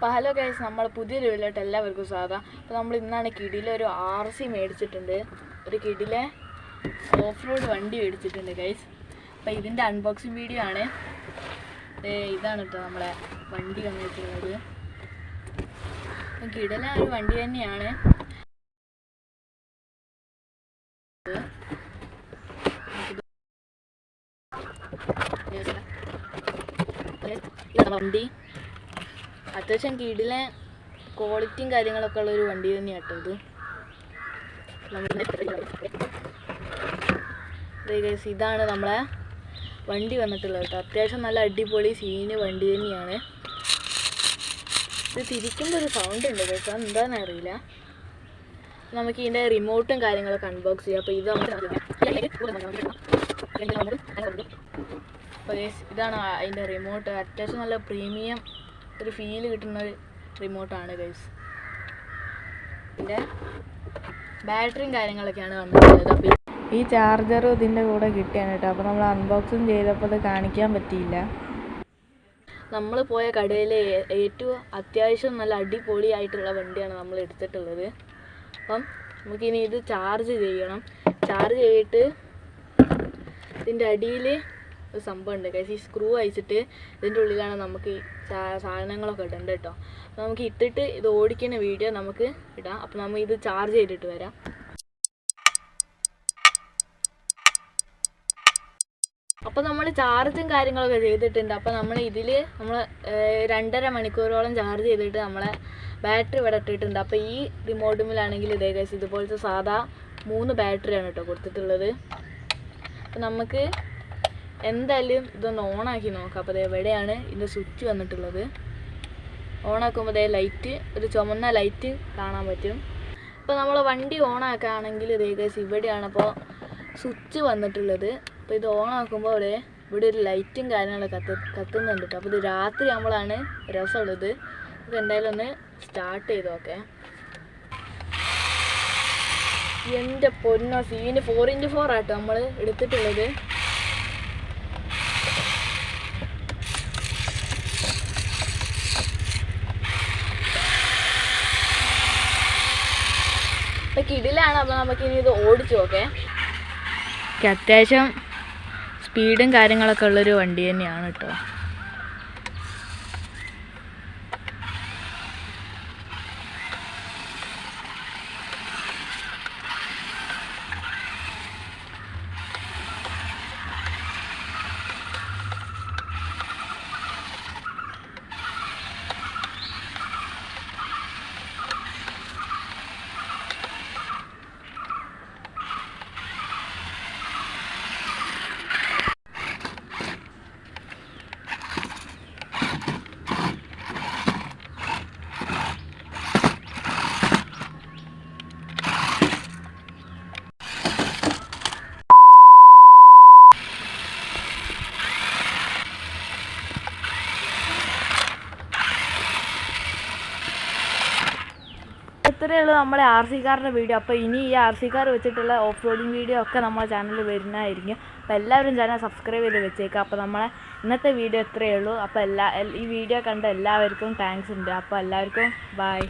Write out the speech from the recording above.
അപ്പോൾ hello guys, നമ്മൾ പുതിയൊരു വീഡിയോയിലോട്ട് എല്ലാവർക്കും സ്വാഗതം. അപ്പോൾ നമ്മൾ ഇന്നാണ് കിടിലെ ഒരു RC മേടിച്ചിട്ടുണ്ട്, ഒരു കിടിലെ ഓഫ് റോഡ് വണ്ടി മേടിച്ചിട്ടുണ്ട് ഗൈസ്. അപ്പോൾ ഇതിൻ്റെ അൺബോക്സിങ് വീഡിയോ ആണ്. ഇതാണ് കേട്ടോ നമ്മളെ വണ്ടി വന്നിട്ടുള്ളത്. കിടിലെ ഒരു വണ്ടി തന്നെയാണ്. വണ്ടി അത്യാവശ്യം കിടിലെ ക്വാളിറ്റിയും കാര്യങ്ങളൊക്കെ ഉള്ളൊരു വണ്ടി തന്നെയാണ് കേട്ടോ ഇത്. ഇതാണ് നമ്മളെ വണ്ടി വന്നിട്ടുള്ളത് കേട്ടോ. അത്യാവശ്യം നല്ല അടിപൊളി സീന് വണ്ടി തന്നെയാണ്. ഇത് തിരിക്കുമ്പോൾ ഒരു സൗണ്ട് ഉണ്ട് കേട്ടോ, എന്താണെന്ന് അറിയില്ല. നമുക്ക് ഇതിൻ്റെ റിമോട്ടും കാര്യങ്ങളൊക്കെ അൺബോക്സ് ചെയ്യാം. അപ്പോൾ ഇത് അപ്പോൾ ഇതാണ് അതിൻ്റെ റിമോട്ട്. അത്യാവശ്യം നല്ല പ്രീമിയം ഒരു ഫീല് കിട്ടുന്ന ഒരു റിമോട്ടാണ് ഗൈസ്. ഇതിൻ്റെ ബാറ്ററിയും കാര്യങ്ങളൊക്കെയാണ് വന്നിട്ടുള്ളത്. അപ്പോൾ ഈ ചാർജറും ഇതിൻ്റെ കൂടെ കിട്ടിയാണ് കേട്ടോ. അപ്പോൾ നമ്മൾ അൺബോക്സിങ് ചെയ്തപ്പോൾ അത് കാണിക്കാൻ പറ്റിയില്ല. നമ്മൾ പോയ കടയിലെ ഏറ്റവും അത്യാവശ്യം നല്ല അടിപൊളിയായിട്ടുള്ള വണ്ടിയാണ് നമ്മൾ എടുത്തിട്ടുള്ളത്. അപ്പം നമുക്കിനി ഇത് ചാർജ് ചെയ്യണം. ചാർജ് ചെയ്തിട്ട് ഇതിൻ്റെ അടിയിൽ ഒരു സംഭവം ഉണ്ട് ഗൈസ്. ഈ സ്ക്രൂ അയച്ചിട്ട് ഇതിൻ്റെ ഉള്ളിലാണ് നമുക്ക് ഈ സാധനങ്ങളൊക്കെ ഇടേണ്ടത് കേട്ടോ. അപ്പോൾ നമുക്ക് ഇട്ടിട്ട് ഇത് ഓടിക്കുന്ന വീഡിയോ നമുക്ക് ഇടാം. അപ്പോൾ നമ്മൾ ഇത് ചാർജ് ചെയ്തിട്ട് വരാം. അപ്പോൾ നമ്മൾ ചാർജും കാര്യങ്ങളൊക്കെ ചെയ്തിട്ടുണ്ട്. അപ്പോൾ നമ്മൾ ഇതിൽ 2.5 മണിക്കൂറോളം ചാർജ് ചെയ്തിട്ട് നമ്മളെ ബാറ്ററി ഇവിടെ ഇട്ടിട്ടുണ്ട്. അപ്പോൾ ഈ റിമോട്ടുമിലാണെങ്കിൽ ഇതേ ഗൈസ് ഇതുപോലത്തെ സാധാ 3 ബാറ്ററിയാണ് കേട്ടോ കൊടുത്തിട്ടുള്ളത്. അപ്പോൾ നമുക്ക് എന്തായാലും ഇതൊന്ന് ഓണാക്കി നോക്കാം. അപ്പോൾ എവിടെയാണ് ഇതിൻ്റെ സ്വിച്ച് വന്നിട്ടുള്ളത്. ഓണാക്കുമ്പോൾ ലൈറ്റ്, ഒരു ചുമന്ന ലൈറ്റ് കാണാൻ പറ്റും. അപ്പോൾ നമ്മൾ വണ്ടി ഓണാക്കുകയാണെങ്കിൽ ഇതേ ഗൈസ് ഇവിടെയാണ് അപ്പോൾ സ്വിച്ച് വന്നിട്ടുള്ളത്. അപ്പോൾ ഇത് ഓണാക്കുമ്പോൾ ഇവിടെ ഒരു ലൈറ്റും കാര്യങ്ങളൊക്കെ കത്തുന്നുണ്ട് കേട്ടോ. അപ്പോൾ ഇത് രാത്രി നമ്മളാണ് രസമുള്ളത്. അപ്പോൾ എന്തായാലും ഒന്ന് സ്റ്റാർട്ട് ചെയ്ത് നോക്കേ. എൻ്റെ പൊന്നോ, സീന് 4x4 ആട്ടോ നമ്മൾ എടുത്തിട്ടുള്ളത്. അപ്പോൾ കിടിലാണ്. അപ്പോൾ നമുക്കിനി ഇത് ഓടിച്ചു നോക്കേ. അത്യാവശ്യം സ്പീഡും കാര്യങ്ങളൊക്കെ ഉള്ളൊരു വണ്ടി തന്നെയാണ് കേട്ടോ. ഇത്രയേ ഉള്ളൂ നമ്മുടെ RC കാറിൻ്റെ വീഡിയോ. അപ്പോൾ ഇനി ഈ RC കാർ വെച്ചിട്ടുള്ള ഓഫ് റോഡിങ് വീഡിയോ ഒക്കെ നമ്മുടെ ചാനലിൽ വരുന്നതായിരിക്കും. അപ്പോൾ എല്ലാവരും ചാനൽ സബ്സ്ക്രൈബ് ചെയ്ത് വെച്ചേക്കുക. അപ്പോൾ നമ്മളെ ഇന്നത്തെ വീഡിയോ ഇത്രയേ ഉള്ളൂ. അപ്പോൾ ഈ വീഡിയോ കണ്ട എല്ലാവർക്കും താങ്ക്സ് ഉണ്ട്. അപ്പോൾ എല്ലാവർക്കും ബൈ.